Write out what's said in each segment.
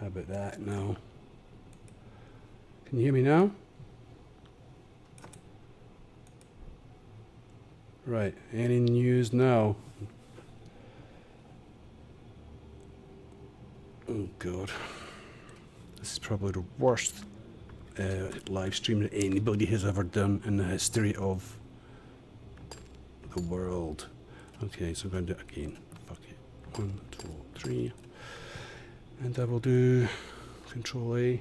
How about that now? Can you hear me now? Right, any news now? Oh god. This is probably the worst live stream that anybody has ever done in the history of the world. Okay, so I'm going to do it again. Fuck it. 1, 2, 3. And I will do Control A.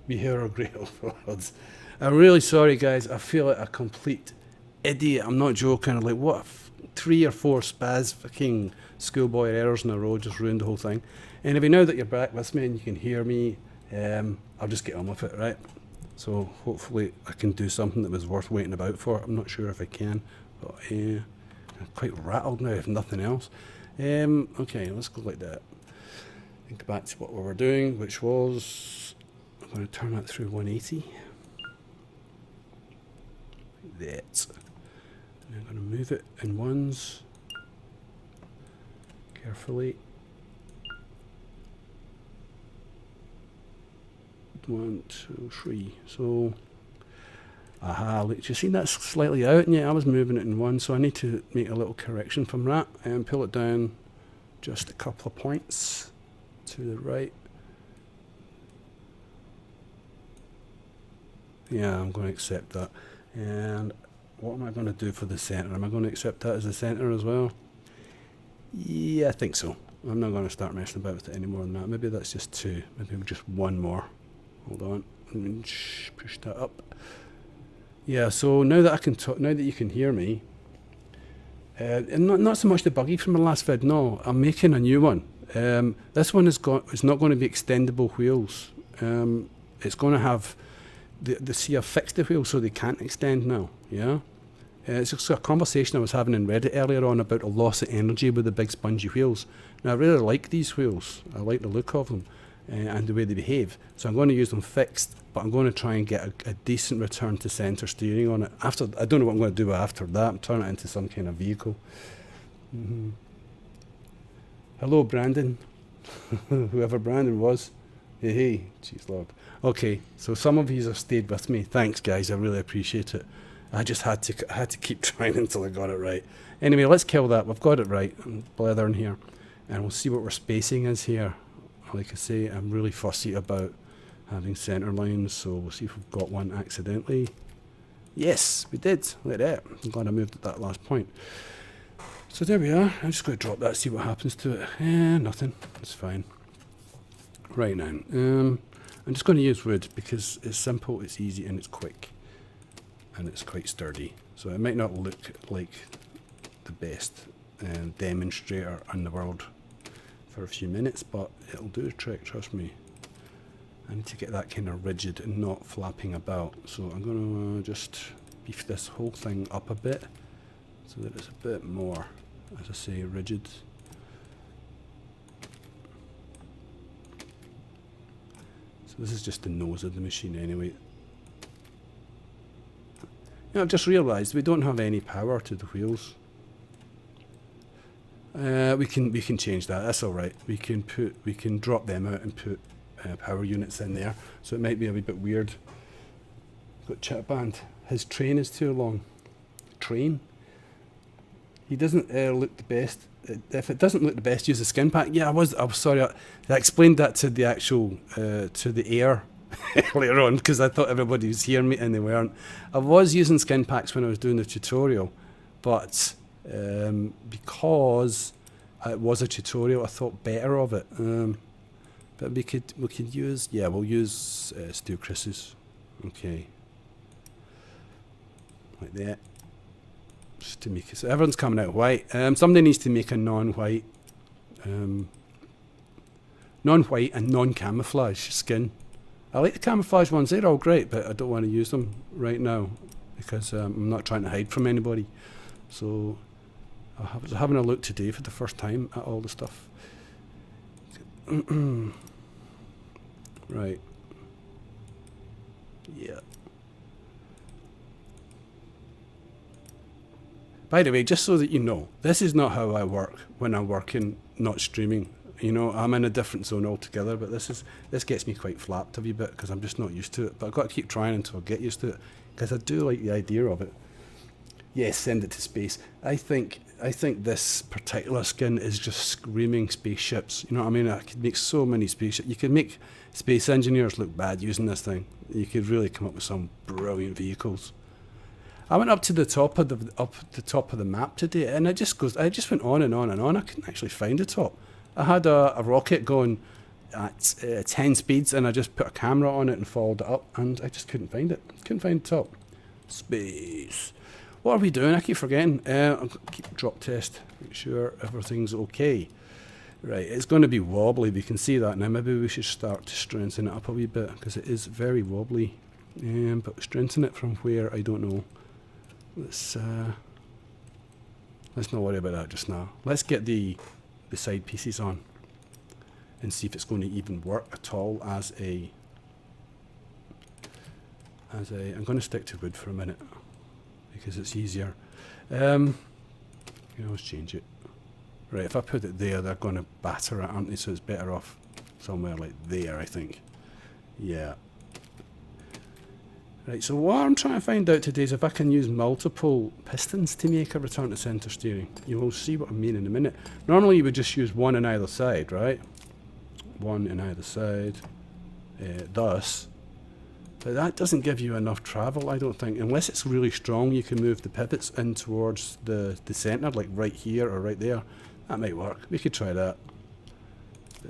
Behavioral grail rods. I'm really sorry, guys. I feel like a complete idiot. I'm not joking. Like, what? 3 or 4 fucking schoolboy errors in a row just ruined the whole thing. Anyway, now that you're back with me and you can hear me, I'll just get on with it, right? So hopefully I can do something that was worth waiting about for. I'm not sure if I can, but I'm quite rattled now, if nothing else. Okay, let's go like that. And go back to what we were doing, which was, I'm going to turn that through 180. Like that. And I'm going to move it in ones. Carefully. 1, 2, 3. So, aha, look, do you see that's slightly out? And yeah, I was moving it in one, so I need to make a little correction from that and pull it down just a couple of points to the right. Yeah, I'm going to accept that. And what am I going to do for the center? Am I going to accept that as the center as well? Yeah, I think so. I'm not going to start messing about with it any more than that. Maybe that's just 2. Maybe just 1 more. Hold on. Push that up. Yeah, so now that I can talk, now that you can hear me, and not so much the buggy from the last vid. No, I'm making a new one. This one is not going to be extendable wheels. It's going to have see, I've fixed the wheels so they can't extend now. Yeah, it's just a conversation I was having in Reddit earlier on about the loss of energy with the big spongy wheels. Now I really like these wheels. I like the look of them and the way they behave. So I'm going to use them fixed, but I'm going to try and get a decent return to centre steering on it. After, I don't know what I'm going to do after that. Turn it into some kind of vehicle. Hello, Brandon. Whoever Brandon was. Hey, jeez Lord. Okay, so some of you have stayed with me. Thanks, guys. I really appreciate it. I just had to keep trying until I got it right. Anyway, let's kill that. We've got it right. I'm blethering here, and we'll see what our spacing is here. Like I say, I'm really fussy about having centre lines, so we'll see if we've got one accidentally. Yes, we did. Look at that. I'm glad I moved at that last point. So there we are. I'm just going to drop that, see what happens to it. Nothing. It's fine. Right now, I'm just going to use wood because it's simple, it's easy, and it's quick. And it's quite sturdy. So it might not look like the best demonstrator in the world for a few minutes, but it'll do the trick, trust me. I need to get that kind of rigid and not flapping about. So I'm going to just beef this whole thing up a bit so that it's a bit more, as I say, rigid. So this is just the nose of the machine anyway. I've just realised we don't have any power to the wheels. We can change that. That's all right. We can drop them out and put power units in there. So it might be a wee bit weird. Got chat band. His train is too long. Train. He doesn't look the best. If it doesn't look the best, use a skin pack. Yeah, I was sorry. I explained that to the actual to the air earlier on because I thought everybody was hearing me and they weren't. I was using skin packs when I was doing the tutorial, but because it was a tutorial, I thought better of it. But we could use, yeah, we'll use steel creases. Okay, like that. Just to make it so everyone's coming out white. Somebody needs to make a non-white and non-camouflage skin. I like the camouflage ones, they're all great, but I don't want to use them right now because I'm not trying to hide from anybody. So I was having a look today for the first time at all the stuff. Right. Yeah. By the way, just so that you know, this is not how I work when I'm working, not streaming. You know, I'm in a different zone altogether, but this gets me quite flapped a wee bit because I'm just not used to it. But I've got to keep trying until I get used to it because I do like the idea of it. Yes, send it to space. I think this particular skin is just screaming spaceships. You know what I mean? I could make so many spaceships. You could make space engineers look bad using this thing. You could really come up with some brilliant vehicles. I went up to the top of the map today, and it just goes. I just went on and on and on. I couldn't actually find the top. I had a rocket going at 10 speeds, and I just put a camera on it and followed it up, and I just couldn't find it. Couldn't find the top. Space. What are we doing? I keep forgetting. I'll keep drop test. Make sure everything's okay. Right, it's going to be wobbly. We can see that now. Maybe we should start to strengthen it up a wee bit because it is very wobbly. But strengthen it from where, I don't know. Let's not worry about that just now. Let's get the side pieces on and see if it's going to even work at all as a. I'm going to stick to wood for a minute because it's easier. You can always change it. Right, if I put it there, they're going to batter it, aren't they? So it's better off somewhere like there, I think. Yeah. Right, so what I'm trying to find out today is if I can use multiple pistons to make a return to center steering. You will see what I mean in a minute. Normally you would just use one on either side, right? One on either side, thus. But that doesn't give you enough travel, I don't think. Unless it's really strong, you can move the pivots in towards the center, like right here or right there. That might work. We could try that.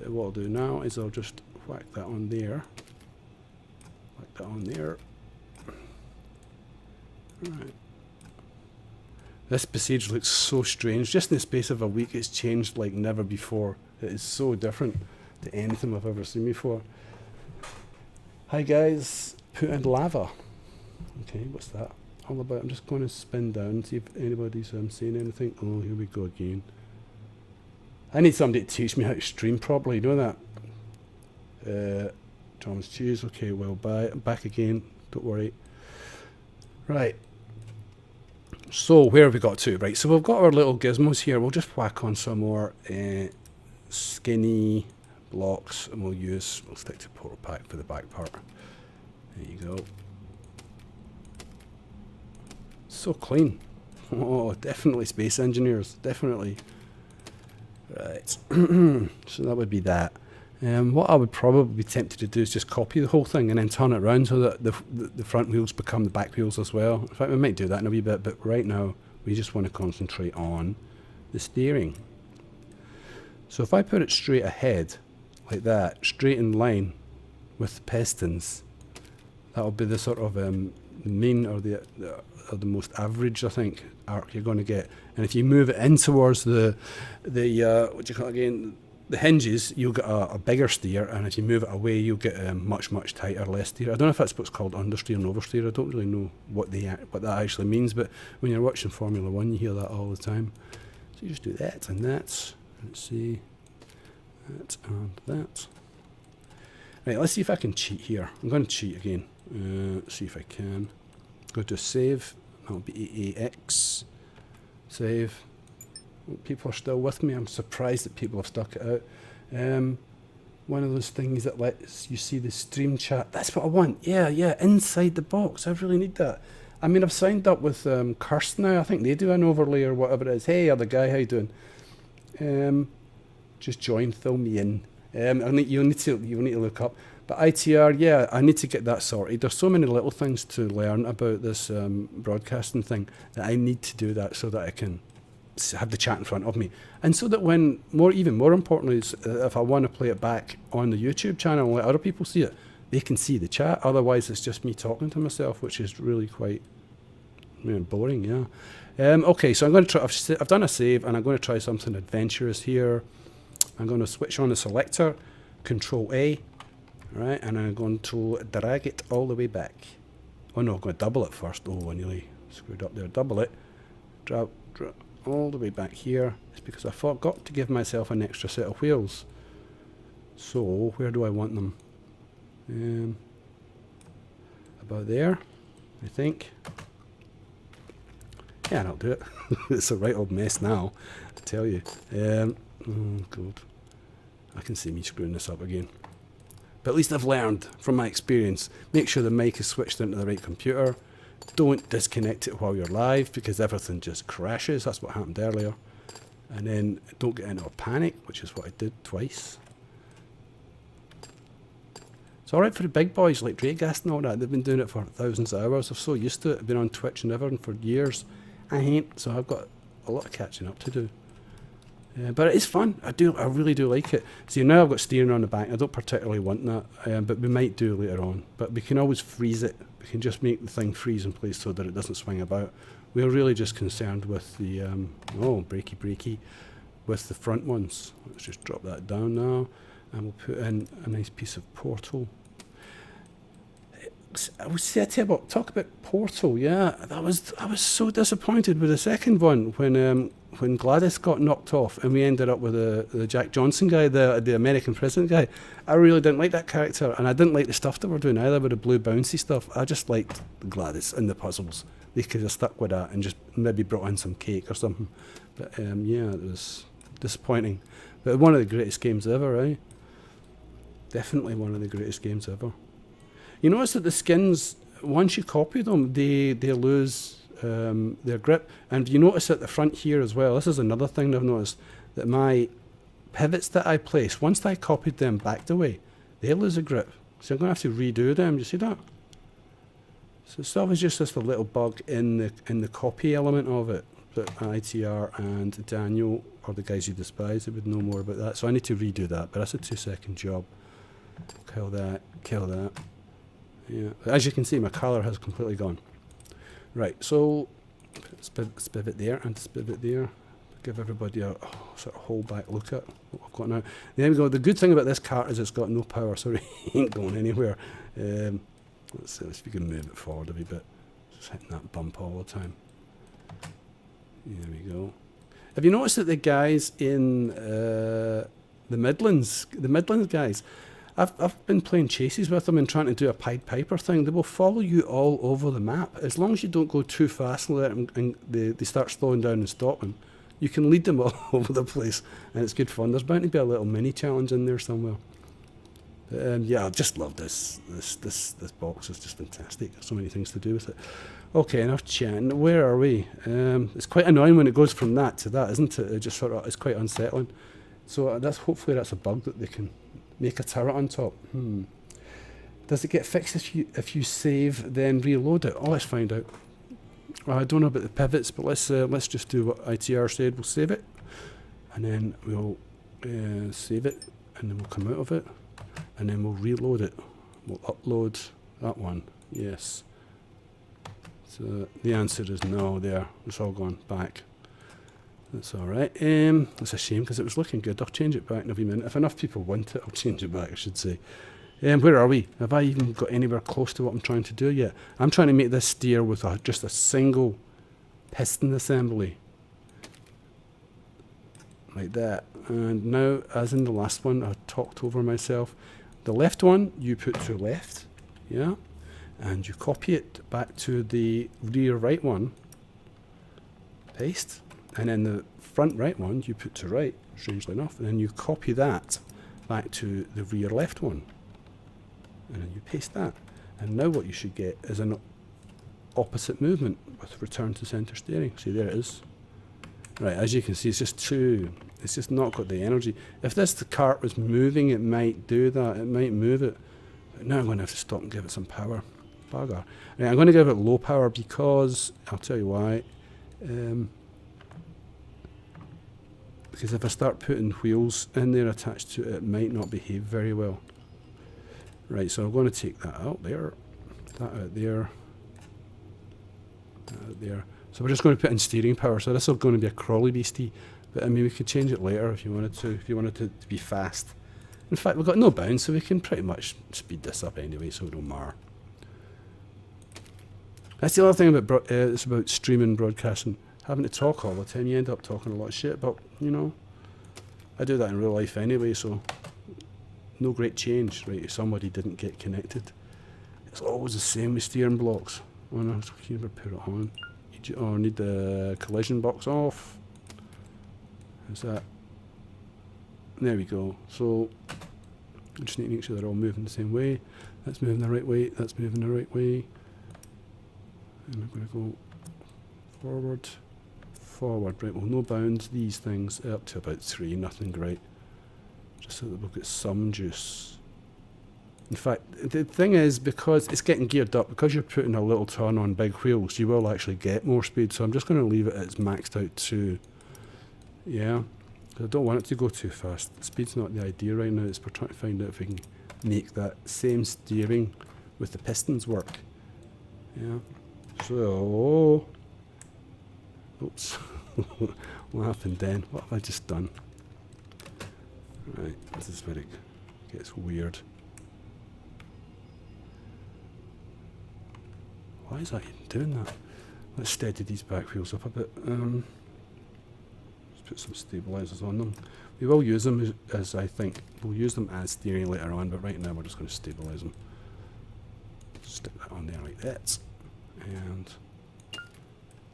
What I'll do now is I'll just whack that on there. Whack that on there. Right. This Besiege looks so strange. Just in the space of a week, it's changed like never before. It is so different to anything I've ever seen before. Hi guys, put in lava. Okay, what's that all about? I'm just going to spin down and see if anybody's saying anything. Oh, here we go again. I need somebody to teach me how to stream properly. You know that? Thomas Cheese. Okay, well, back again. Don't worry. Right. So where have we got to? Right, so we've got our little gizmos here. We'll just whack on some more skinny blocks, and we'll stick to portal pack for the back part. There you go. So clean. Oh, definitely space engineers. Definitely. Right. So that would be that. What I would probably be tempted to do is just copy the whole thing and then turn it around so that the front wheels become the back wheels as well. In fact, we might do that in a wee bit, but right now we just want to concentrate on the steering. So if I put it straight ahead, like that, straight in line with the pistons, that'll be the sort of the mean or the most average, I think, arc you're going to get. And if you move it in towards the what do you call it again? The hinges, you'll get a bigger steer, and if you move it away, you'll get a much tighter, less steer. I don't know if that's what's called understeer and oversteer. I don't really know what that actually means, but when you're watching Formula 1, you hear that all the time. So you just do that and that. Let's see. That and that. Right, let's see if I can cheat here. I'm going to cheat again. Let's see if I can. Go to save. That'll be AAX. Save. People are still with me. I'm surprised that people have stuck it out. One of those things that lets you see the stream chat. That's what I want. Yeah, inside the box. I really need that. I mean, I've signed up with Curse now. I think they do an overlay or whatever it is. Hey, other guy, how you doing? Just join, fill me in. You'll need to look up. But ITR, yeah, I need to get that sorted. There's so many little things to learn about this broadcasting thing that I need to do that so that I can have the chat in front of me, and so that when even more importantly is if I want to play it back on the YouTube channel and let other people see it, they can see the chat. Otherwise it's just me talking to myself, which is really quite boring. Okay, so I'm going to try. I've done a save and I'm going to try something adventurous here. I'm going to switch on the selector, Control A, right, and I'm going to drag it all the way back. Oh no, I'm going to double it first. Oh, I nearly screwed up there. Double it, drop all the way back here. It's because I forgot to give myself an extra set of wheels. So where do I want them? About there, I think. Yeah, I'll do it. It's a right old mess now, I tell you. Oh god. I can see me screwing this up again. But at least I've learned from my experience. Make sure the mic is switched into the right computer. Don't disconnect it while you're live because everything just crashes. That's what happened earlier. And then don't get into a panic, which is what I did twice. It's alright for the big boys like Dragast and all that. They've been doing it for thousands of hours. I'm so used to it. I've been on Twitch and everything for years. I ain't, so I've got a lot of catching up to do. But it is fun. I really do like it. See, now I've got steering on the back. I don't particularly want that, but we might do later on. But we can always freeze it. We can just make the thing freeze in place so that it doesn't swing about. We're really just concerned with the, breaky, with the front ones. Let's just drop that down now. And we'll put in a nice piece of portal. I was talk about portal. Yeah, I was so disappointed with the second one when Gladys got knocked off and we ended up with the Jack Johnson guy, the American president guy. I really didn't like that character, and I didn't like the stuff they were doing either with the blue bouncy stuff. I just liked Gladys and the puzzles. They could have stuck with that and just maybe brought in some cake or something. But yeah, it was disappointing. But one of the greatest games ever, right? Definitely one of the greatest games ever. You notice that the skins, once you copy them, they lose their grip. And you notice at the front here as well, this is another thing I've noticed, that my pivots that I place, once I copied them back away, they lose a grip. So I'm going to have to redo them. Do you see that? So it's always just a little bug in the copy element of it. But ITR and Daniel, or the guys you despise, they would know more about that. So I need to redo that, but that's a 2-second job. Kill that, kill that. Yeah, as you can see, my colour has completely gone. Right, so spivot there and spivot there. Give everybody a sort of hold back look at what I've got now. There we go. The good thing about this cart is it's got no power, so it ain't going anywhere. Let's see if we can move it forward a wee bit. Just hitting that bump all the time. There we go. Have you noticed that the guys in the Midlands guys, I've been playing chases with them and trying to do a Pied Piper thing. They will follow you all over the map. As long as you don't go too fast and let them, and they start slowing down and stopping, you can lead them all over the place, and it's good fun. There's bound to be a little mini challenge in there somewhere. Yeah, I just love this box. It's just fantastic. There's so many things to do with it. Okay, enough chatting. Where are we? It's quite annoying when it goes from that to that, isn't it? It just sort of, it's quite unsettling. So hopefully that's a bug that they can make a turret on top. Does it get fixed if you save then reload it? Oh, let's find out. Well, I don't know about the pivots, but let's just do what ITR said. We'll save it, and then we'll save it, and then we'll come out of it, and then we'll reload it. We'll upload that one. Yes. So the answer is no. There, it's all gone back. That's all right. It's a shame because it was looking good. I'll change it back in a wee minute. If enough people want it, I'll change it back, I should say. Where are we? Have I even got anywhere close to what I'm trying to do yet? I'm trying to make this steer with just a single piston assembly. Like that. And now, as in the last one, I talked over myself. The left one, you put to left. Yeah. And you copy it back to the rear right one. Paste. And then the front right one you put to right, strangely enough, and then you copy that back to the rear left one. And then you paste that. And now what you should get is an opposite movement with return to center steering. See, there it is. Right, as you can see, it's just not got the energy. If the cart was moving, it might do that. It might move it. But now I'm going to have to stop and give it some power. Bugger. Right, I'm going to give it low power because, I'll tell you why. Because if I start putting wheels in there attached to it, it might not behave very well. Right, so I'm going to take that out there, that out there, that out there. So we're just going to put in steering power. So this is going to be a crawly beastie, but I mean we could change it later if you wanted to. If you wanted to be fast. In fact, we've got no bounce, so we can pretty much speed this up anyway, so it don't matter. That's the other thing about it's about streaming, broadcasting. Having to talk all the time, you end up talking a lot of shit, but, you know, I do that in real life anyway, so no great change, right, if somebody didn't get connected. It's always the same with steering blocks. Oh no, you never put it on. Oh, I need the collision box off. Is that? There we go. So we just need to make sure they're all moving the same way. That's moving the right way. That's moving the right way. And I'm going to go forward, forward. Right, we'll no bounds these things up to about 3, nothing great. Just so that we'll get some juice. In fact, the thing is, because it's getting geared up, because you're putting a little ton on big wheels, you will actually get more speed. So I'm just going to leave it at its maxed out 2. Yeah. I don't want it to go too fast. The speed's not the idea right now. It's we're trying to find out if we can make that same steering with the pistons work. Yeah. So, oops. What happened then? What have I just done? Right, this is where it gets weird. Why is that even doing that? Let's steady these back wheels up a bit. Put some stabilizers on them. We will use them as I think we'll use them as steering later on, but right now we're just going to stabilize them. Stick that on there like that, and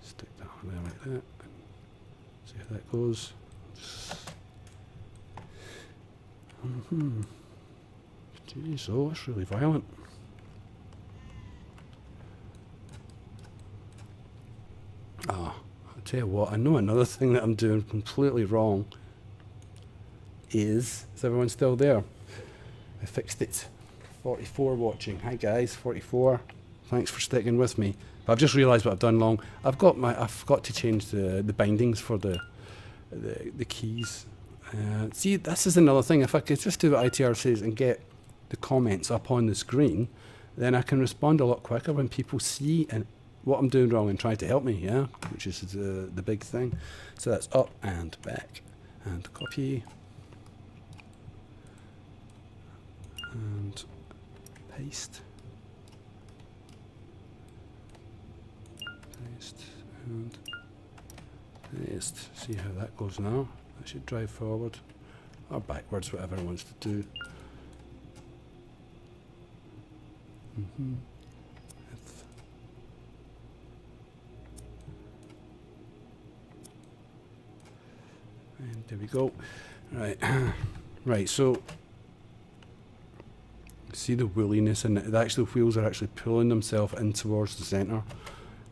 stick that on there like that. See how that goes. Jeez, oh, it's really violent. Ah. Tell you what, I know another thing that I'm doing completely wrong is everyone still there? I fixed it. 44 watching. Hi guys, 44. Thanks for sticking with me. But I've just realised what I've done wrong. I've got to change the bindings for the keys. See, this is another thing. If I could just do what ITR says and get the comments up on the screen, then I can respond a lot quicker when people see and what I'm doing wrong and try to help me, yeah, which is the big thing. So that's up and back and copy and paste, paste and paste. See how that goes now. That should drive forward or backwards, whatever it wants to do. And there we go. Right, right. So see the woolliness, and the wheels are actually pulling themselves in towards the center.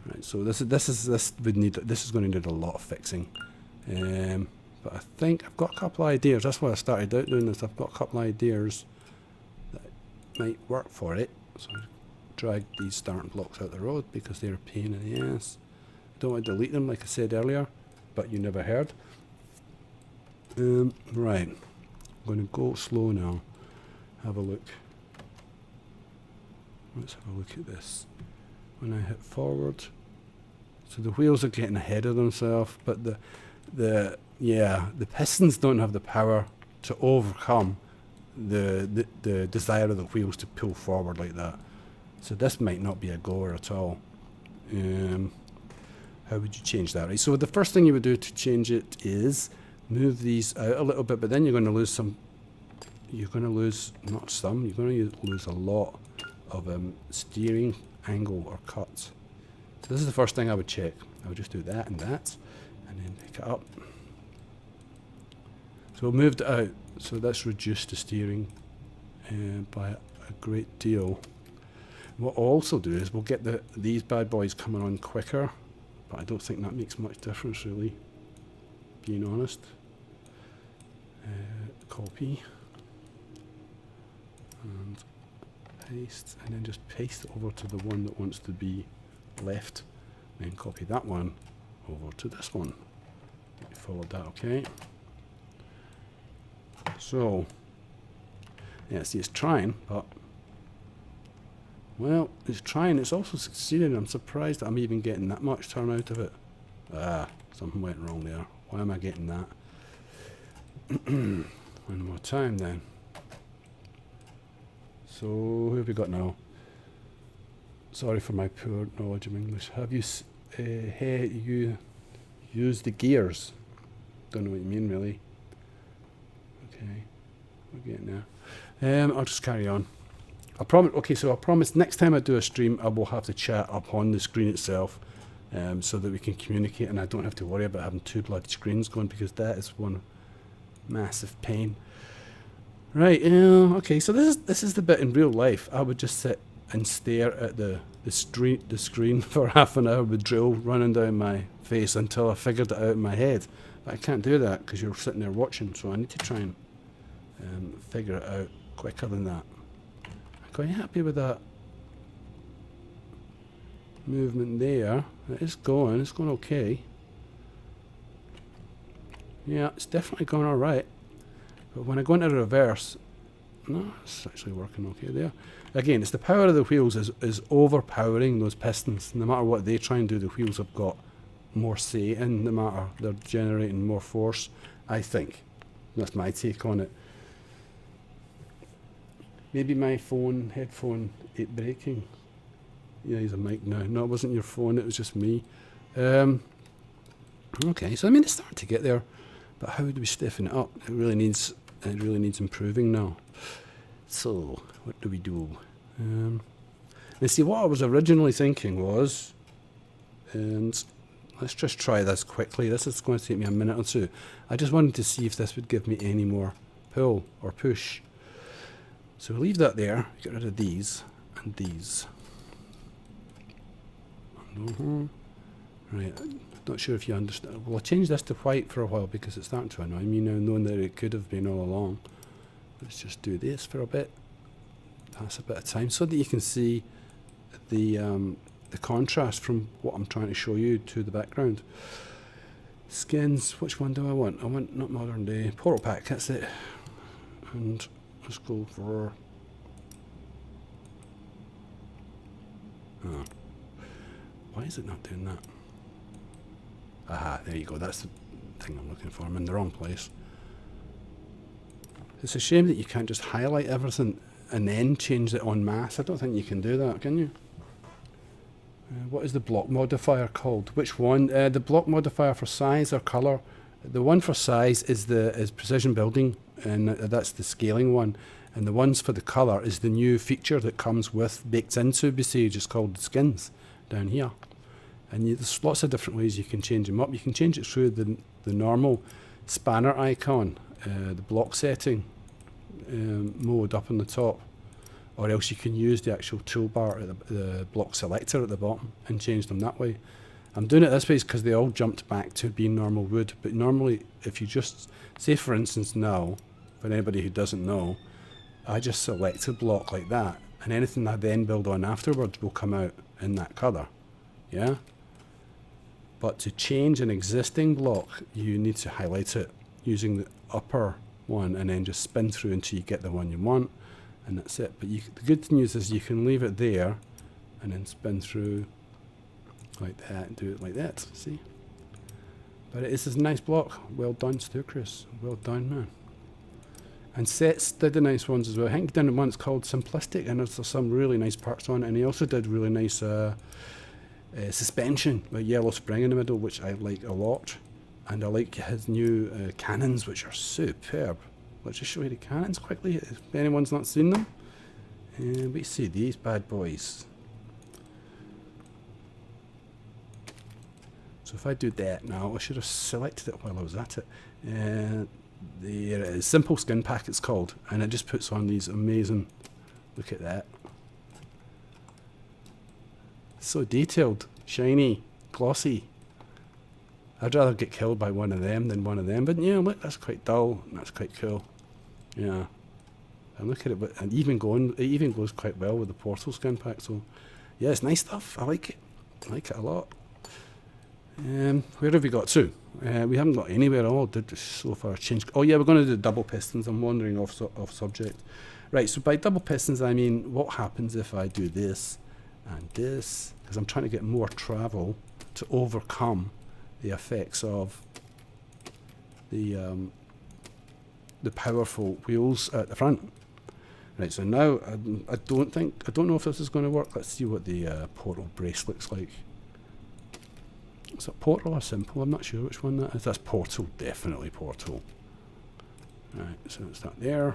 Right. So this is going to need a lot of fixing. But I think I've got a couple of ideas. That's why I started out doing this. I've got a couple of ideas that might work for it. So I drag these starting blocks out the road because they're a pain in the ass. Don't want to delete them, like I said earlier, but you never heard. Right, I'm going to go slow now. Have a look. Let's have a look at this. When I hit forward, so the wheels are getting ahead of themselves, but the pistons don't have the power to overcome the desire of the wheels to pull forward like that. So this might not be a goer at all. How would you change that? Right. So the first thing you would do to change it is move these out a little bit, but then you're going to lose some. You're going to lose not some. You're going to lose a lot of steering angle or cuts. So this is the first thing I would check. I would just do that, and then pick it up. So we've moved it out. So that's reduced the steering by a great deal. What I'll also do is we'll get these bad boys coming on quicker, but I don't think that makes much difference really, being honest. Copy and paste, and then just paste it over to the one that wants to be left, then copy that one over to this one. Followed that, okay? So yeah, see, it's trying, but well, it's trying, it's also succeeding. I'm surprised that I'm even getting that much turn out of it. Something went wrong there. Why am I getting that? One more time then. So who have we got now? Sorry for my poor knowledge of English. Have you you used the gears? Don't know what you mean really. Okay, we're getting there. I'll just carry on. I promise. Okay, so I promise next time I do a stream, I will have the chat up on the screen itself, so that we can communicate, and I don't have to worry about having two bloody screens going, because that is one Massive pain. Right, okay, so this is the bit in real life. I would just sit and stare at the screen for half an hour with drill running down my face until I figured it out in my head. But I can't do that because you're sitting there watching, so I need to try and figure it out quicker than that. I'm quite happy with that movement there. It's going okay. Yeah, it's definitely going alright. But when I go into reverse, no, it's actually working okay there. Again, it's the power of the wheels is overpowering those pistons. No matter what they try and do, the wheels have got more say in the matter. They're generating more force, I think. That's my take on it. Maybe my headphone ain't breaking. Yeah, he's a mic now. No, it wasn't your phone, it was just me. Okay, so I mean, it's starting to get there. But how do we stiffen it up? It really needs improving now. So, what do we do? Let's see, what I was originally thinking was, and let's just try this quickly. This is going to take me a minute or two. I just wanted to see if this would give me any more pull or push. So we'll leave that there, get rid of these and these. Right, not sure if you understand. Well, I'll change this to white for a while because it's starting to annoy me now, knowing that it could have been all along. Let's just do this for a bit. Pass a bit of time so that you can see the contrast from what I'm trying to show you to the background. Skins, which one do I want? I want not modern day. Portal pack, that's it. And let's go for... Oh. Why is it not doing that? Aha, there you go. That's the thing I'm looking for. I'm in the wrong place. It's a shame that you can't just highlight everything and then change it en masse. I don't think you can do that, can you? What is the block modifier called? Which one? The block modifier for size or color. The one for size is precision building, and that's the scaling one. And the ones for the color is the new feature that comes with baked into Besiege. It's called skins down here. And there's lots of different ways you can change them up. You can change it through the normal spanner icon, the block setting mode up on the top, or else you can use the actual toolbar at the block selector at the bottom and change them that way. I'm doing it this way because they all jumped back to being normal wood, but normally if you just, say for instance now, for anybody who doesn't know, I just select a block like that, and anything I then build on afterwards will come out in that colour, yeah? But to change an existing block, you need to highlight it using the upper one and then just spin through until you get the one you want, and that's it. But the good news is you can leave it there and then spin through like that and do it like that, see? But it is a nice block. Well done, Stu Chris. Well done, man. And Sets did the nice ones as well. I think he did one that's called Simplistic, and there's some really nice parts on it, and he also did really nice suspension with Yellow Spring in the middle, which I like a lot. And I like his new cannons, which are superb. Let's just show you the cannons quickly, if anyone's not seen them. We see these bad boys. So if I do that now, I should have selected it while I was at it. There it is, Simple Skin Pack it's called, and it just puts on these amazing, look at that. So detailed, shiny, glossy. I'd rather get killed by one of them than one of them, but yeah, look, that's quite dull, and that's quite cool. Yeah. And look at it, and it even goes quite well with the Portal Skin Pack, so yeah, it's nice stuff, I like it. I like it a lot. Where have we got to? We haven't got anywhere at all, did so far change. Oh yeah, we're going to do double pistons. I'm wandering off subject. Right, so by double pistons I mean what happens if I do this and this, because I'm trying to get more travel to overcome the effects of the powerful wheels at the front. Right, so now I don't know if this is going to work. Let's see what the portal brace looks like. Is it Portal or Simple? I'm not sure which one that is. That's Portal, definitely Portal. Right, so it's that there.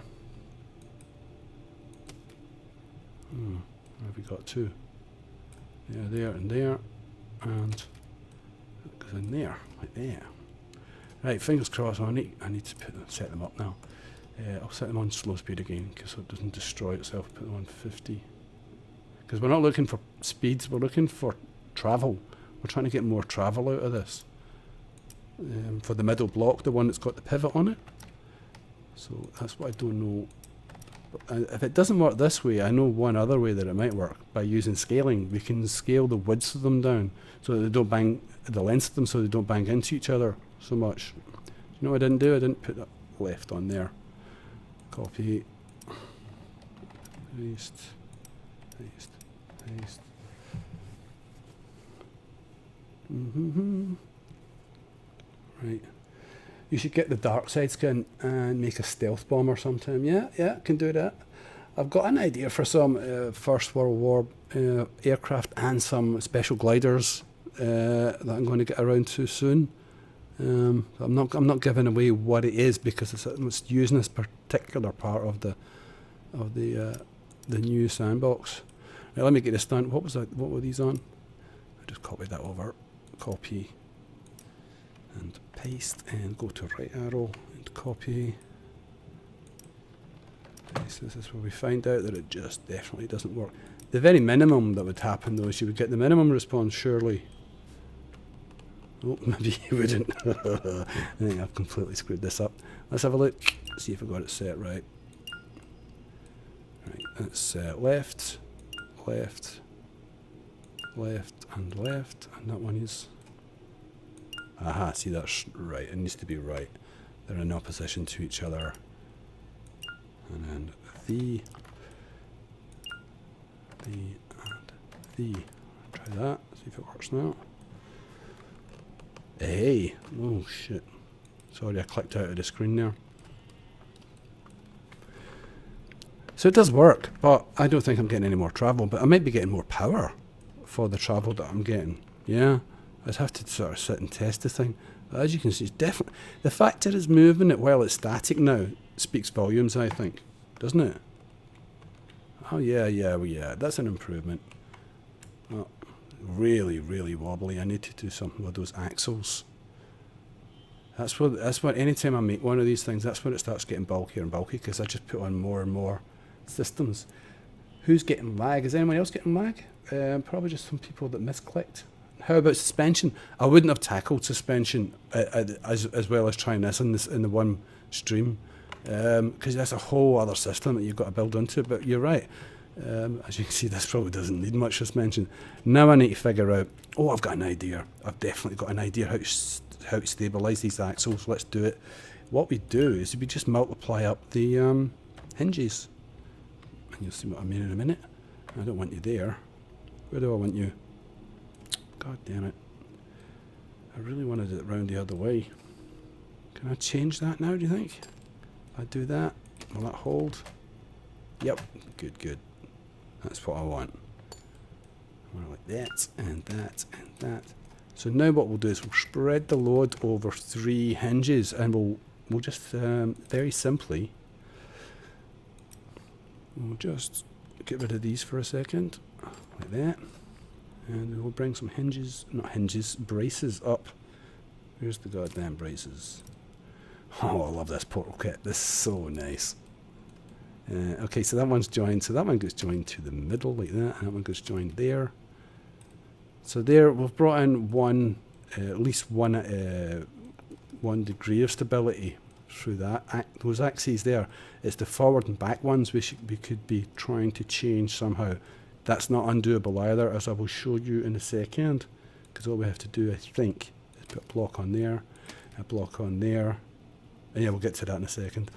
Where have we got two? Yeah, there and there. And it goes in there, like there. Right, fingers crossed. I need to set them up now. I'll set them on slow speed again, so it doesn't destroy itself. Put them on 50. Because we're not looking for speeds, we're looking for travel. We're trying to get more travel out of this. For the middle block, the one that's got the pivot on it. So that's what I don't know. But if it doesn't work this way, I know one other way that it might work. By using scaling, we can scale the widths of them down so that they don't bang, the lengths of them so they don't bang into each other so much. You know what I didn't do? I didn't put that left on there. Copy. Paste. Paste. Paste. Right. You should get the dark side skin and make a stealth bomber sometime. Yeah, can do that. I've got an idea for some First World War aircraft and some special gliders that I'm going to get around to soon. I'm not giving away what it is because it's using this particular part of the new sandbox. Right, let me get this done. What was that? What were these on? I just copied that over. Copy and paste and go to right arrow and copy. Paste. This is where we find out that it just definitely doesn't work. The very minimum that would happen though is you would get the minimum response surely. Oh, maybe you wouldn't. I think I've completely screwed this up. Let's have a look. See if I got it set right. Right, it's left, left, left, and left, and that one is. Aha, see that's right. It needs to be right. They're in opposition to each other. And then the, and the. Try that. See if it works now. Hey! Oh shit. Sorry, I clicked out of the screen there. So it does work, but I don't think I'm getting any more travel, but I might be getting more power for the travel that I'm getting. Yeah, I'd have to sort of sit and test the thing. But as you can see, it's definitely, the fact that it's moving it while it's static now speaks volumes, I think. Doesn't it? Oh yeah, that's an improvement. Oh, really, really wobbly. I need to do something with those axles. That's what anytime I make one of these things, that's when it starts getting bulkier and bulky, because I just put on more and more systems. Who's getting lag? Is anyone else getting lag? Probably just some people that misclicked. How about suspension? I wouldn't have tackled suspension as well as trying this in the one stream, because that's a whole other system that you've got to build into. But you're right. As you can see, this probably doesn't need much suspension. Now I need to figure out. Oh, I've got an idea. I've definitely got an idea how to stabilise these axles. Let's do it. What we do is we just multiply up the hinges, and you'll see what I mean in a minute. I don't want you there. Where do I want you? God damn it! I really wanted it round the other way. Can I change that now? Do you think? If I do that, will that hold? Yep. Good. That's what I want. I want it like that, and that, and that. So now what we'll do is we'll spread the load over 3 hinges, and we'll just very simply we'll just get rid of these for a second, like that, and we'll bring some braces up. Where's the goddamn braces? Oh, I love this portal kit. This is so nice. Okay, so that one's joined. So that one gets joined to the middle like that, and that one goes joined there. So there, we've brought in at least one degree of stability through that. Those axes there. It's the forward and back ones we could be trying to change somehow. That's not undoable either, as I will show you in a second. Because all we have to do, I think, is put a block on there, a block on there, and yeah, we'll get to that in a second.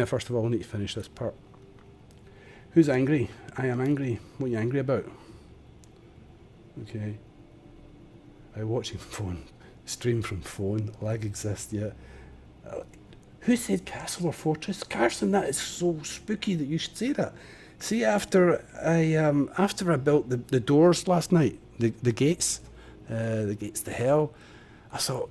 First of all, I need to finish this part. Who's angry? I am angry. What are you angry about? Okay. I'm watching phone. Stream from phone. Lag exists, yeah. Who said castle or fortress? Carson, that is so spooky that you should say that. See, after I built the doors last night, the gates to hell, I thought,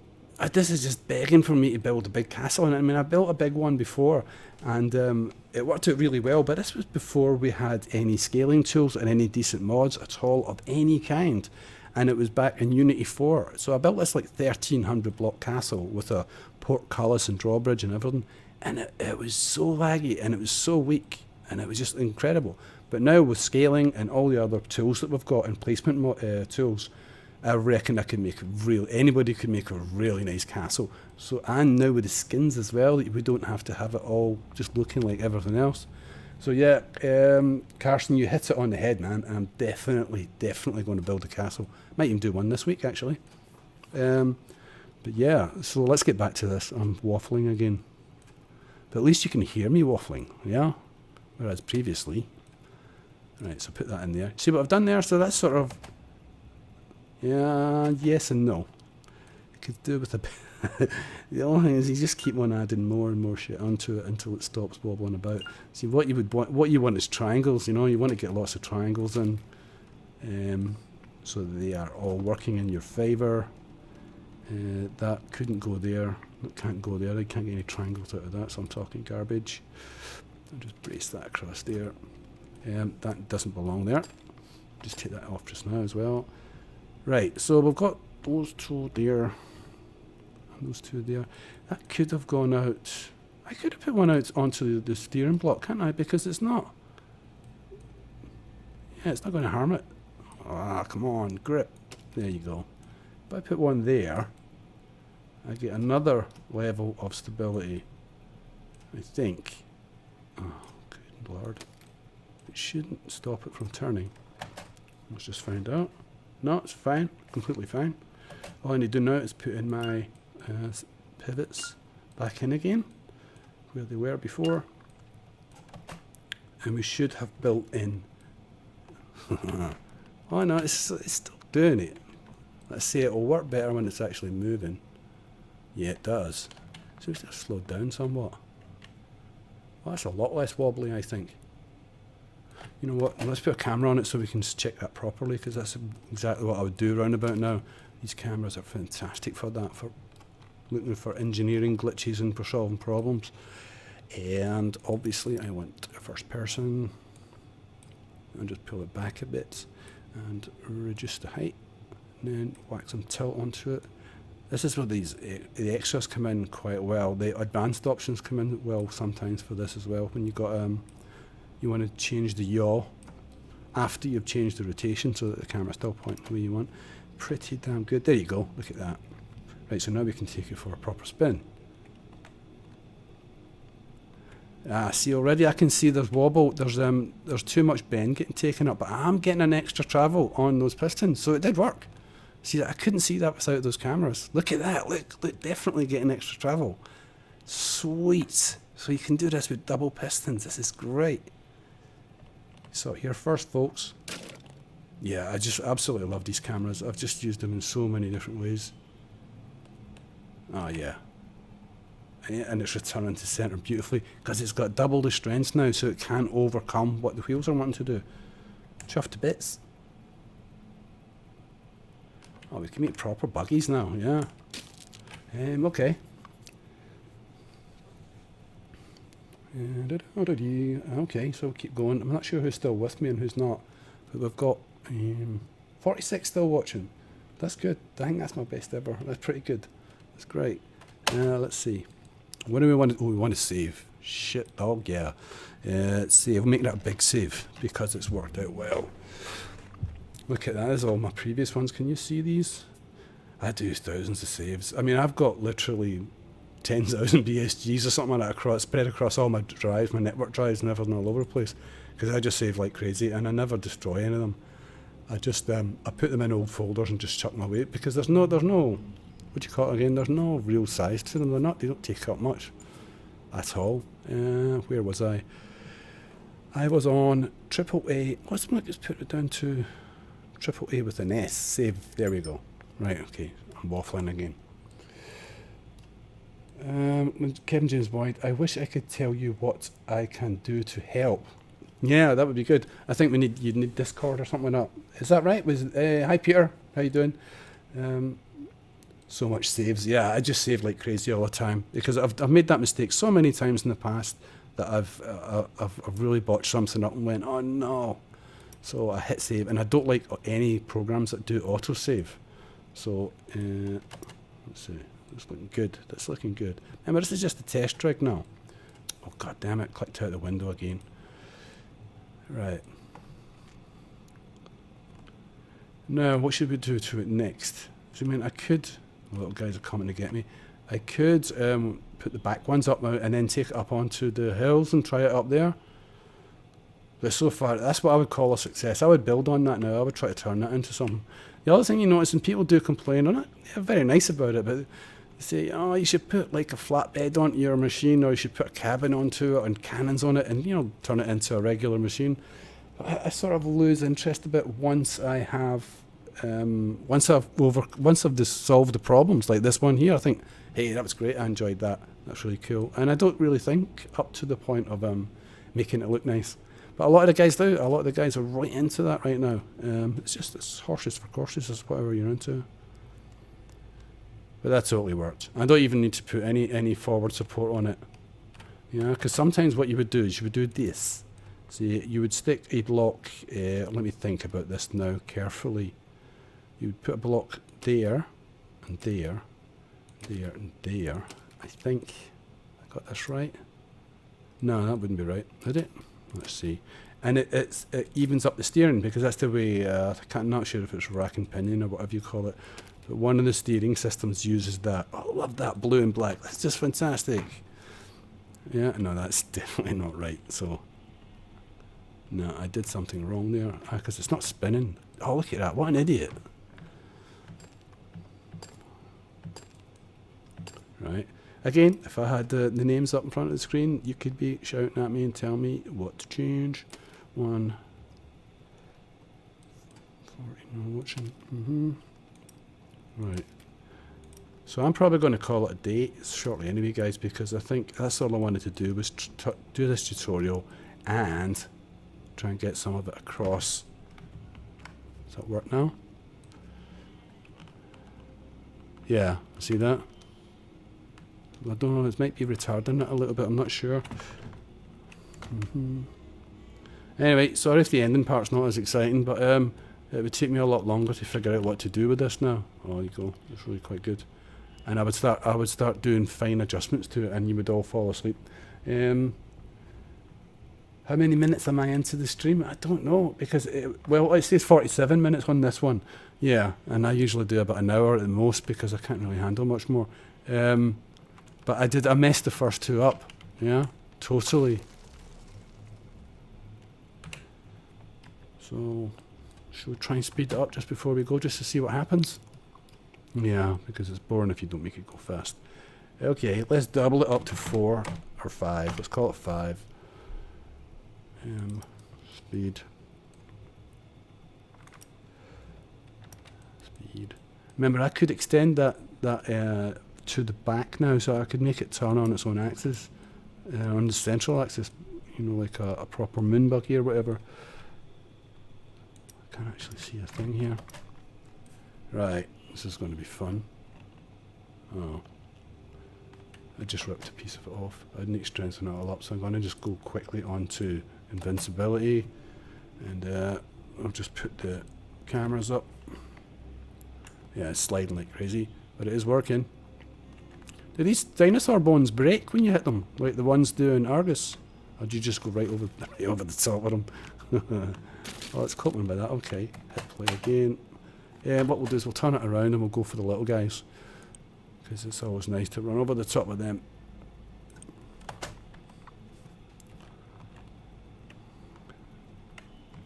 this is just begging for me to build a big castle. And I mean, I built a big one before, and it worked out really well, but this was before we had any scaling tools and any decent mods at all of any kind. and it was back in Unity 4. So I built this like 1300 block castle with a portcullis and drawbridge and everything, and it was so laggy and it was so weak and it was just incredible. But now with scaling and all the other tools that we've got and placement tools, I reckon I could make anybody could make a really nice castle. So, and now with the skins as well, we don't have to have it all just looking like everything else. So yeah, Carson, you hit it on the head, man. I'm definitely going to build a castle. Might even do one this week, actually. But yeah, so let's get back to this. I'm waffling again. But at least you can hear me waffling, yeah? Whereas previously... Right, so put that in there. See what I've done there? So that's sort of... Yeah, yes and no. I could do with a... The only thing is you just keep on adding more and more shit onto it until it stops wobbling about. See, what you want is triangles, you know? You want to get lots of triangles in. So they are all working in your favour. That couldn't go there. That can't go there. I can't get any triangles out of that, so I'm talking garbage. I'll just brace that across there. That doesn't belong there. Just take that off just now as well. Right, so we've got those two there. And those two there. That could have gone out. I could have put one out onto the steering block, can't I? Because it's not. Yeah, it's not going to harm it. Ah, come on, grip. There you go. If I put one there, I get another level of stability. I think. Oh, good lord. It shouldn't stop it from turning. Let's just find out. No, it's fine. Completely fine. All I need to do now is put in my pivots back in again, where they were before. And we should have built in... Oh no, it's still doing it. Let's say it'll work better when it's actually moving. Yeah, it does. So it's just slowed down somewhat. Well, that's a lot less wobbly, I think. You know what, let's put a camera on it so we can check that properly, because that's exactly what I would do round about now. These cameras are fantastic for that, for looking for engineering glitches and for solving problems. And obviously I want a first person. And just pull it back a bit and reduce the height, and then whack some tilt onto it. This is where the extras come in quite well. The advanced options come in well sometimes for this as well. When you got you want to change the yaw after you've changed the rotation so that the camera's still pointing the way you want. Pretty damn good. There you go. Look at that. Right, so now we can take it for a proper spin. See, already I can see there's wobble. There's too much bend getting taken up, but I'm getting an extra travel on those pistons, so it did work. See, I couldn't see that without those cameras. Look at that. Look, definitely getting extra travel. Sweet. So you can do this with double pistons. This is great. So here first, folks. Yeah, I just absolutely love these cameras. I've just used them in so many different ways. Oh yeah. And it's returning to centre beautifully because it's got double the strength now, so it can overcome what the wheels are wanting to do. Chuffed to bits. Oh, we can make proper buggies now, yeah. Okay. Okay, so we'll keep going. I'm not sure who's still with me and who's not, but we've got 46 still watching. That's good. I think that's my best ever. That's pretty good. That's great. Let's see. What do we want to... Oh, we want to save. Shit, dog, yeah. Save. We'll make that a big save because it's worked out well. Look at that. There's all my previous ones. Can you see these? I do thousands of saves. I mean, I've got literally 10,000 BSGs or something like that spread across all my drives, my network drives and everything all over the place. Because I just save like crazy and I never destroy any of them. I just I put them in old folders and just chuck them away because there's no what do you call it again? There's no real size to them. They don't take up much at all. Where was I? I was on AAA. Let's put it down to AAA with an S. Save. There we go. Right. Okay. I'm waffling again. Kevin James Boyd. I wish I could tell you what I can do to help. Yeah, that would be good. I think you'd need Discord or something like that. Is that right? Hi Peter. How you doing? So much saves. Yeah, I just save like crazy all the time because I've made that mistake so many times in the past that I've really botched something up and went, oh no. So I hit save, and I don't like any programs that do autosave. So let's see, it's looking good. That's looking good. Remember, this is just a test rig now. Oh god damn it! Clicked out the window again. Right. Now, what should we do to it next? So, I mean, I could. The little guys are coming to get me. I could put the back ones up and then take it up onto the hills and try it up there. But so far, that's what I would call a success. I would build on that now. I would try to turn that into something. The other thing you notice, and people do complain on it, they're very nice about it, but they say, oh, you should put like a flatbed onto your machine, or you should put a cabin onto it and cannons on it, and turn it into a regular machine. But I sort of lose interest a bit once I have, once I've solved the problems like this one here. I think, hey, that was great. I enjoyed that. That's really cool. And I don't really think up to the point of making it look nice. But a lot of the guys do. A lot of the guys are right into that right now. It's horses for courses, is whatever you're into. But that totally worked. I don't even need to put any forward support on it. Because sometimes what you would do is you would do this. So you would stick a block, let me think about this now carefully. You would put a block there, and there, there, and there. I think I got this right. No, that wouldn't be right, would it? Let's see. And it evens up the steering, because that's the way, I'm not sure if it's rack and pinion or whatever you call it, but one of the steering systems uses that. Oh, I love that blue and black. That's just fantastic. Yeah, no, that's definitely not right. So, no, I did something wrong there, because it's not spinning. Oh, look at that. What an idiot. Right. Again, if I had the names up in front of the screen, you could be shouting at me and tell me what to change. 140, no watching. Right. So I'm probably going to call it a day shortly anyway, guys, because I think that's all I wanted to do was do this tutorial and try and get some of it across. Does that work now? Yeah, see that? I don't know, it might be retarding it a little bit, I'm not sure. Anyway, sorry if the ending part's not as exciting, but it would take me a lot longer to figure out what to do with this now. Oh, there you go, it's really quite good. And I would start doing fine adjustments to it, and you would all fall asleep. How many minutes am I into the stream? I don't know, because it says 47 minutes on this one. Yeah, and I usually do about an hour at the most, because I can't really handle much more. But I messed the first two up. Yeah, totally. So, should we try and speed it up just before we go, just to see what happens? Yeah, because it's boring if you don't make it go fast. Okay, let's double it up to 4 or 5. Let's call it 5. Speed. Remember, I could extend that to the back now, so I could make it turn on its own axis, on the central axis, like a proper moon buggy or whatever. I can't actually see a thing here. Right, this is going to be fun. Oh, I just ripped a piece of it off. I need to strengthen it all up, so I'm going to just go quickly on to invincibility, and I'll just put the cameras up. Yeah, it's sliding like crazy, but it is working. Do these dinosaur bones break when you hit them, like the ones doing Argus? Or do you just go right over the top of them? Oh, it's coping by that. Okay, hit play again. What we'll do is we'll turn it around and we'll go for the little guys, because it's always nice to run over the top of them.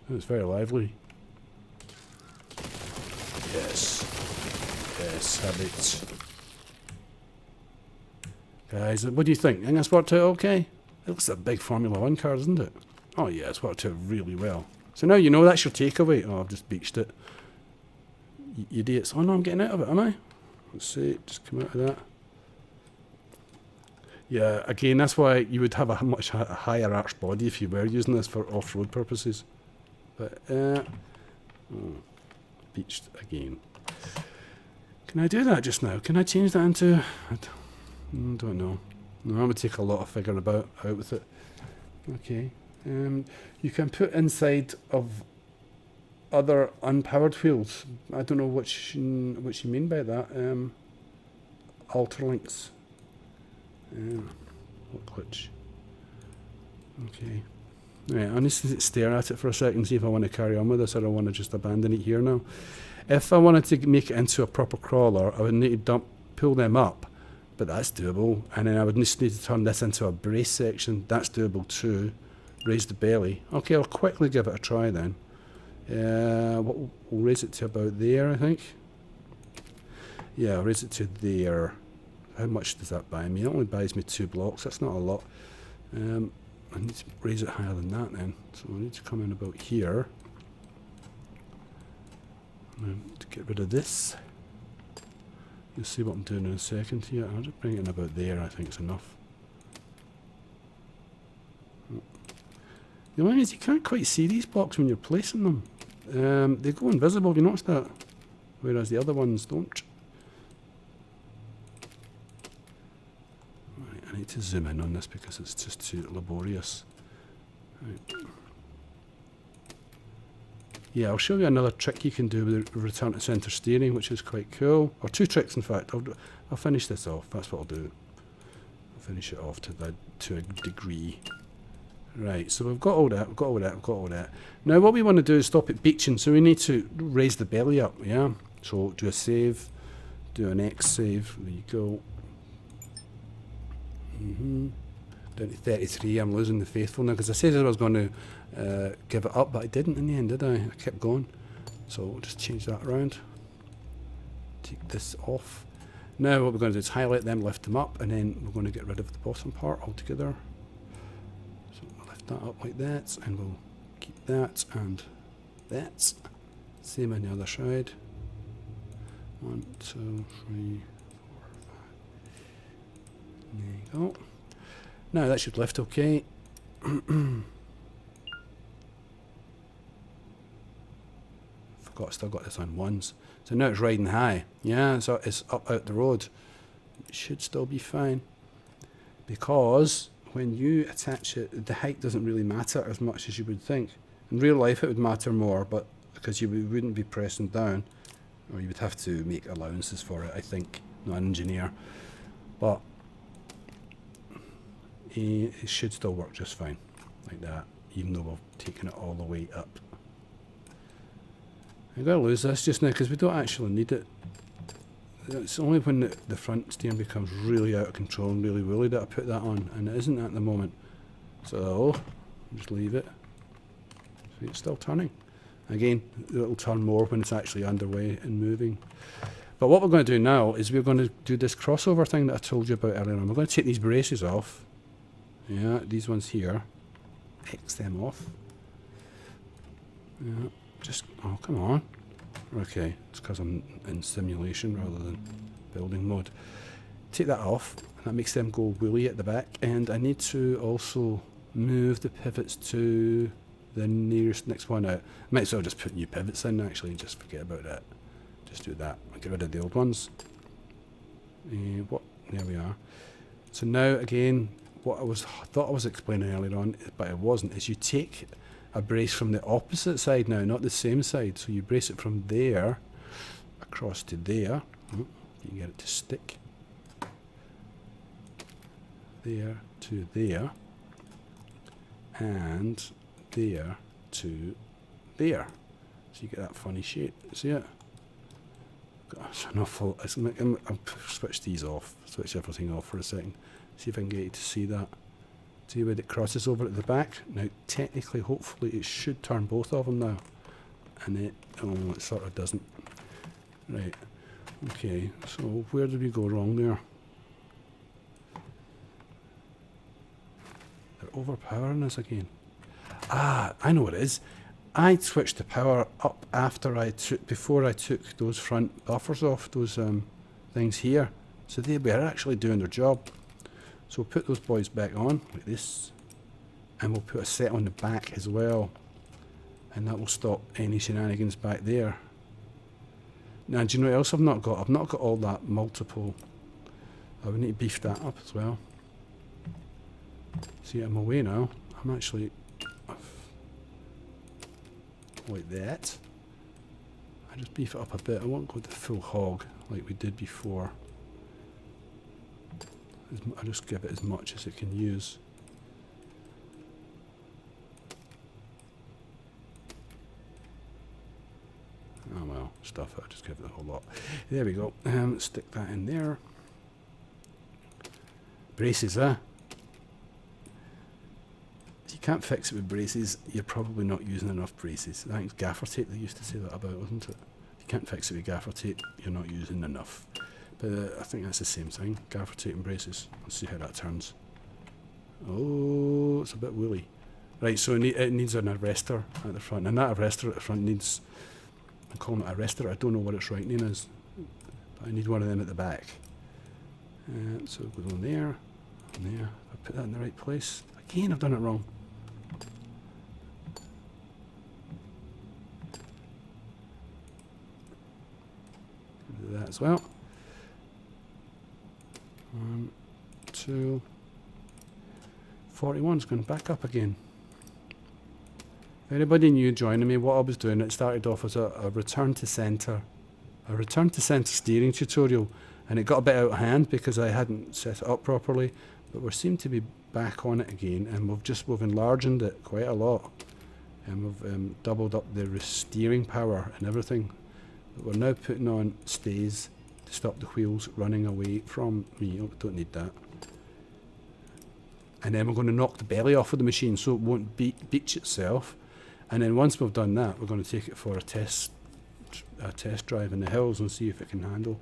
And it's very lively. Yes. Yes, have it. Guys, what do you think? Think that's worked out okay? It looks like a big Formula 1 car, doesn't it? Oh yeah, it's worked out really well. So now you know that's your takeaway. Oh, I've just beached it. You idiots. Oh no, I'm getting out of it, am I? Let's see, just come out of that. Yeah, again, that's why you would have a much higher arched body if you were using this for off-road purposes. But, beached again. Can I do that just now? Can I change that into... I don't know. No, that would take a lot of figuring out with it. Okay. You can put inside of other unpowered wheels. I don't know what you mean by that. Alterlinks. What glitch? Okay. Right, I need to stare at it for a second, see if I want to carry on with this or I want to just abandon it here now. If I wanted to make it into a proper crawler, I would need to pull them up, but that's doable. And then I would just need to turn this into a brace section. That's doable too. Raise the belly. Okay, I'll quickly give it a try then. We'll raise it to about there, I think. Yeah, I'll raise it to there. How much does that buy me? It only buys me 2 blocks. That's not a lot. I need to raise it higher than that then. So I need to come in about here. To get rid of this. You'll see what I'm doing in a second here. I'll just bring it in about there, I think it's enough. The only thing is you can't quite see these blocks when you're placing them. They go invisible, have you noticed that? Whereas the other ones don't. Right, I need to zoom in on this because it's just too laborious. Right. Yeah, I'll show you another trick you can do with the return to centre steering, which is quite cool. Or 2 tricks, in fact. I'll finish this off. That's what I'll do. I'll finish it off to a degree. Right, so we've got all that, we've got all that, we've got all that. Now what we want to do is stop it beaching, so we need to raise the belly up, yeah? So do a save, do an X save, there you go. Down to 33, I'm losing the faithful now, because I said I was going to give it up, but I didn't in the end, did I? I kept going. So we'll just change that around. Take this off. Now what we're going to do is highlight them, lift them up, and then we're going to get rid of the bottom part altogether. That up like that, and we'll keep that and that. Same on the other side. 1, 2, 3, 4, 5. There you go. Now that should lift okay. Still got this on 1s. So now it's riding high. Yeah, so it's up out the road. It should still be fine. Because when you attach it, the height doesn't really matter as much as you would think. In real life it would matter more, but because you wouldn't be pressing down, or you would have to make allowances for it, I think. Not an engineer. But it should still work just fine, like that, even though we've taken it all the way up. I'm going to lose this just now because we don't actually need it. It's only when the front steering becomes really out of control and really woolly that I put that on, and it isn't at the moment. So, just leave it. See, it's still turning. Again, it'll turn more when it's actually underway and moving. But what we're going to do now is we're going to do this crossover thing that I told you about earlier on. We're going to take these braces off. Yeah, these ones here. X them off. Yeah, just, oh, come on. Okay, it's because I'm in simulation rather than building mode. Take that off, and that makes them go woolly at the back, and I need to also move the pivots to the next one out. Might as well just put new pivots in actually, just forget about that. Just do that, get rid of the old ones. There we are. So now again, what I thought I was explaining earlier on, but it wasn't, is you take a brace from the opposite side now, not the same side. So you brace it from there across to there. You can get it to stick. There to there. And there to there. So you get that funny shape. See it? Gosh, an awful. I'll switch these off. Switch everything off for a second. See if I can get you to see that. See where it crosses over at the back? Now, technically, hopefully, it should turn both of them now. And it sort of doesn't. Right. Okay, so where did we go wrong there? They're overpowering us again. Ah, I know what it is. I switched the power up before I took those front buffers off, those things here. So they were actually doing their job. So we'll put those boys back on, like this, and we'll put a set on the back as well, and that will stop any shenanigans back there. Now, do you know what else I've not got? I've not got all that multiple. I would need to beef that up as well. See, I'm away now. I'm actually like that. I just beef it up a bit. I won't go the full hog like we did before. I just give it as much as it can use. Oh well, stuff it. I'll just give it the whole lot. There we go. Stick that in there. Braces, huh? If you can't fix it with braces, you're probably not using enough braces. I think it's gaffer tape they used to say that about, wasn't it? If you can't fix it with gaffer tape, you're not using enough. But I think that's the same thing. Gaffer tape and braces. Let's see how that turns. Oh, it's a bit woolly. Right, so it needs an arrestor at the front. And that arrestor at the front needs... I'm calling it arrestor. I don't know what its right name is. But I need one of them at the back. So it goes on there. On there. I put that in the right place. Again, I've done it wrong. Do that as well. 1, 2. 41's going back up again. If anybody new joining me, what I was doing, it started off as a return to centre steering tutorial, and it got a bit out of hand because I hadn't set it up properly, but we seem to be back on it again, and we've enlarged it quite a lot, and we've doubled up the steering power and everything. But we're now putting on stays to stop the wheels running away from me. Oh, don't need that. And then we're going to knock the belly off of the machine so it won't beach itself. And then once we've done that, we're going to take it for a test drive in the hills and see if it can handle.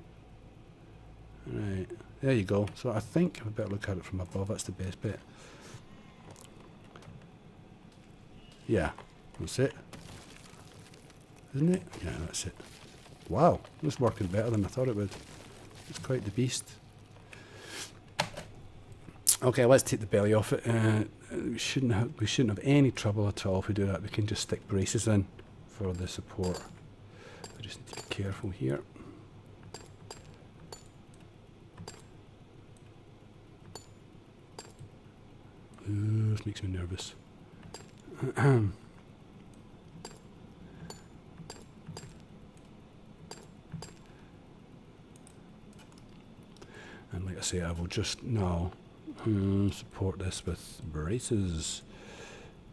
Right, there you go. So I think I better look at it from above. That's the best bet. Yeah, that's it. Isn't it? Yeah, that's it. Wow, it's working better than I thought it would. It's quite the beast. Okay, let's take the belly off it. We shouldn't have any trouble at all if we do that. We can just stick braces in for the support. I just need to be careful here. Ooh, this makes me nervous. And like I say, I will just now support this with braces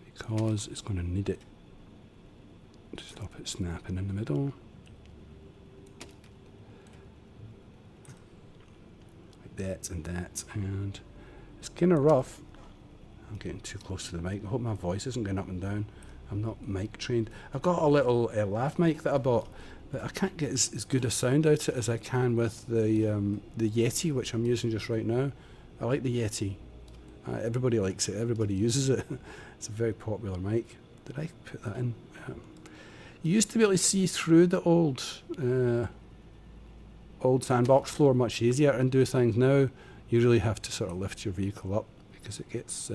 because it's going to need it to stop it snapping in the middle. Like that and that, and it's kind of rough. I'm getting too close to the mic. I hope my voice isn't going up and down. I'm not mic trained. I've got a little lav mic that I bought, but I can't get as good a sound out of it as I can with the Yeti, which I'm using just right now. I like the Yeti. Everybody likes it. Everybody uses it. It's a very popular mic. Did I put that in? You used to be able to see through the old sandbox floor much easier and do things. Now you really have to sort of lift your vehicle up because it gets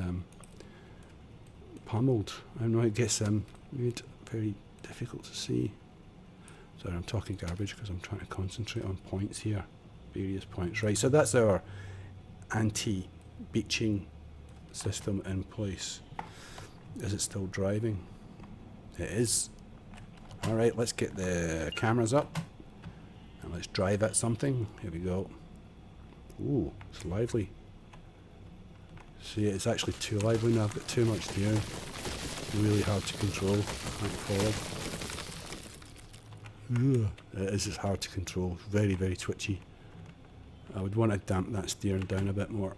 pummeled. I know it gets made very difficult to see. Sorry, I'm talking garbage because I'm trying to concentrate on points here. Various points. Right, so that's our anti-beaching system in place. Is it still driving? It is. Alright, let's get the cameras up and let's drive at something. Here we go. Ooh, it's lively. See, it's actually too lively now. I've got too much steering. Really hard to control. Can't forward. It is just hard to control. Very, very twitchy. I would want to damp that steering down a bit more.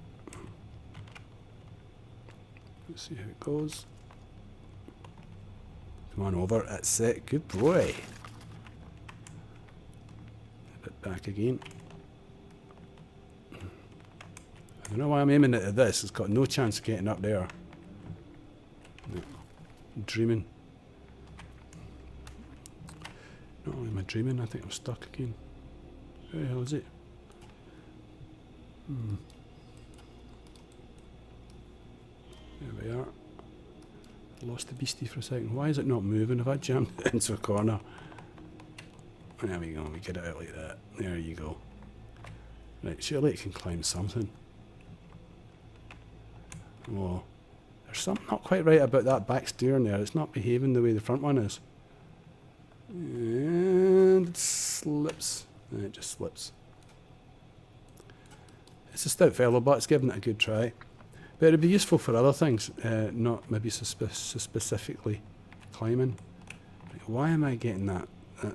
Let's see how it goes. Come on over, that's it, good boy. A bit back again. I don't know why I'm aiming at this, it's got no chance of getting up there. No. I'm dreaming. Not only am I dreaming, I think I'm stuck again. Where the hell is it? There we are. Lost the beastie for a second. Why is it not moving? Have I jumped into a corner? There we go. We get it out like that. There you go. Right, surely it can climb something. Oh, there's something not quite right about that back steering there. It's not behaving the way the front one is. And and it slips. And it just slips. It's a stout fellow, but it's giving it a good try. But it'd be useful for other things, not maybe so specifically climbing. Why am I getting that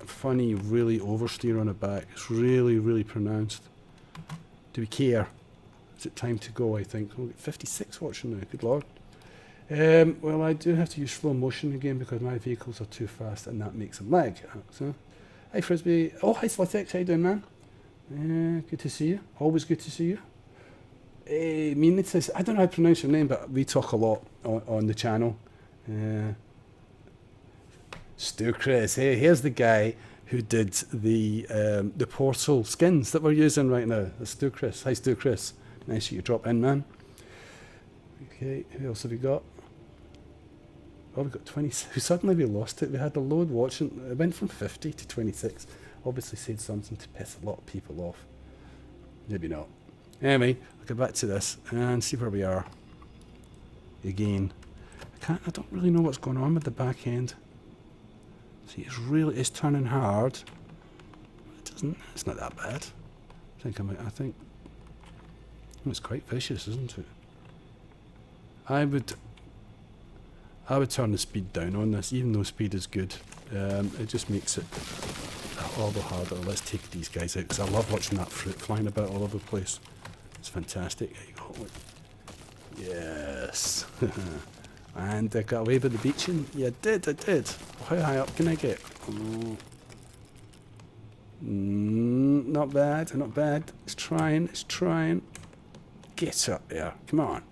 funny, really oversteer on the back? It's really, really pronounced. Do we care? Is it time to go, I think? We'll get 56 watching now, good lord. Well, I do have to use slow motion again because my vehicles are too fast and that makes them lag. So, hi Frisbee. Oh, hi Slitex, how you doing, man? Good to see you. Always good to see you. I mean, I don't know how to pronounce your name, but we talk a lot on the channel. Stu Chris, hey, here's the guy who did the Portal skins that we're using right now. That's Stu Chris. Hi Stu Chris. Nice you drop in, man. Okay, who else have we got? Oh, we got 20. Suddenly we lost it. We had a load watching. It went from 50 to 26. Obviously said something to piss a lot of people off. Maybe not. Anyway, I'll get back to this and see where we are. Again, I don't really know what's going on with the back end. See, it's turning hard. It's not that bad. I think it's quite vicious, isn't it? I would turn the speed down on this, even though speed is good. It just makes it all the harder. Let's take these guys out because I love watching that fruit flying about all over the place. It's fantastic. There you go. Yes. And I got away with the beaching. Yeah, I did. How high up can I get? Oh. Not bad, not bad. It's trying. Get up there. Come on.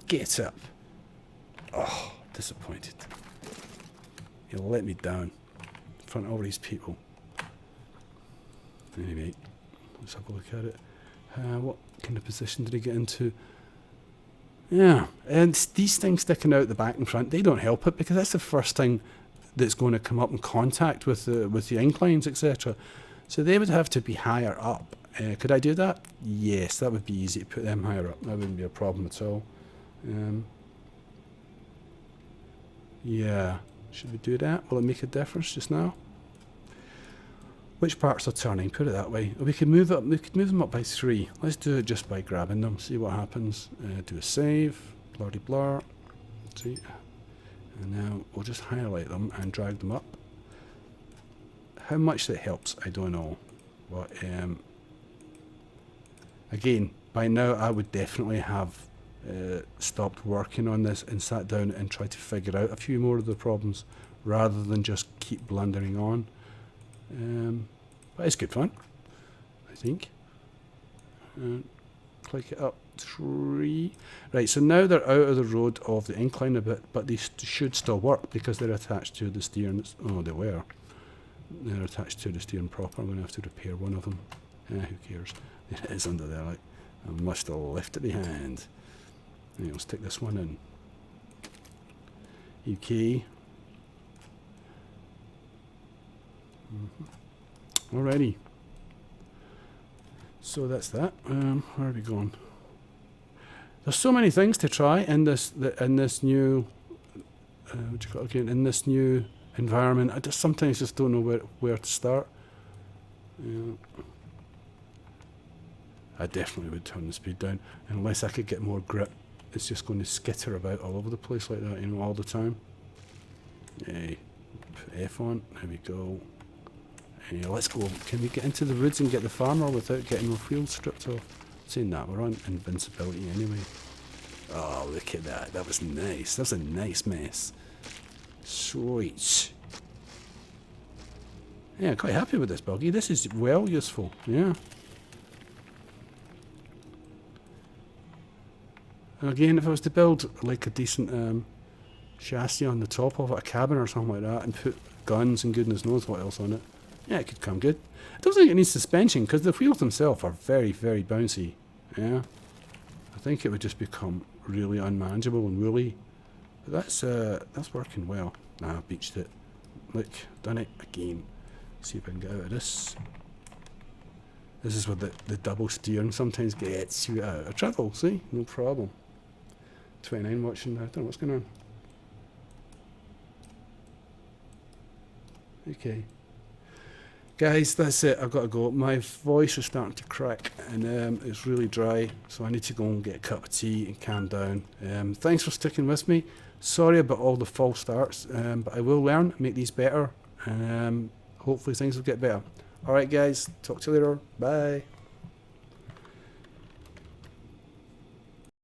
Get up. Oh, disappointed. He'll let me down in front of all these people. Anyway, let's have a look at it. What kind of position did he get into? Yeah, and these things sticking out the back and front, they don't help it because that's the first thing that's going to come up in contact with the inclines, etc. So they would have to be higher up. Could I do that? Yes, that would be easy to put them higher up. That wouldn't be a problem at all. Yeah, should we do that? Will it make a difference just now? Which parts are turning? Put it that way. We could move up. We could move them up by 3. Let's do it just by grabbing them. See what happens. Do a save. Blurry blur. See. And now we'll just highlight them and drag them up. How much that helps, I don't know. But again, by now I would definitely have stopped working on this and sat down and tried to figure out a few more of the problems rather than just keep blundering on. But it's good fun, I think. Click it up 3. Right, so now they're out of the road of the incline a bit, but they should still work because they're attached to the steering. Oh, they were. They're attached to the steering proper. I'm going to have to repair one of them. Who cares? It is under there. Like, I must have left it behind. Anyway, let's stick this one in. Okay. Alrighty. So that's that. Where are we going? There's so many things to try in this new. What you got again? In this new environment, I sometimes just don't know where to start. Yeah. I definitely would turn the speed down unless I could get more grip. It's just going to skitter about all over the place like that, all the time. Hey, put F on. There we go. Hey, let's go. Can we get into the woods and get the farmer without getting our field stripped off? Saying that, we're on invincibility anyway. Oh, look at that. That was nice. That was a nice mess. Sweet. Yeah, quite happy with this buggy. This is well useful. Yeah. And again, if I was to build like a decent chassis on the top of it, a cabin or something like that, and put guns and goodness knows what else on it, yeah, it could come good. I don't think it needs suspension because the wheels themselves are very, very bouncy. Yeah, I think it would just become really unmanageable and woolly. But that's working well. Nah, I beached it. Look, done it again. See if I can get out of this. This is where the double steering sometimes gets you out of trouble. See, no problem. 29 watching. I don't know what's going on. Okay. Guys, that's it. I've got to go. My voice is starting to crack and it's really dry, so I need to go and get a cup of tea and calm down. Thanks for sticking with me. Sorry about all the false starts, but I will learn, make these better, and hopefully things will get better. Alright guys, talk to you later. Bye.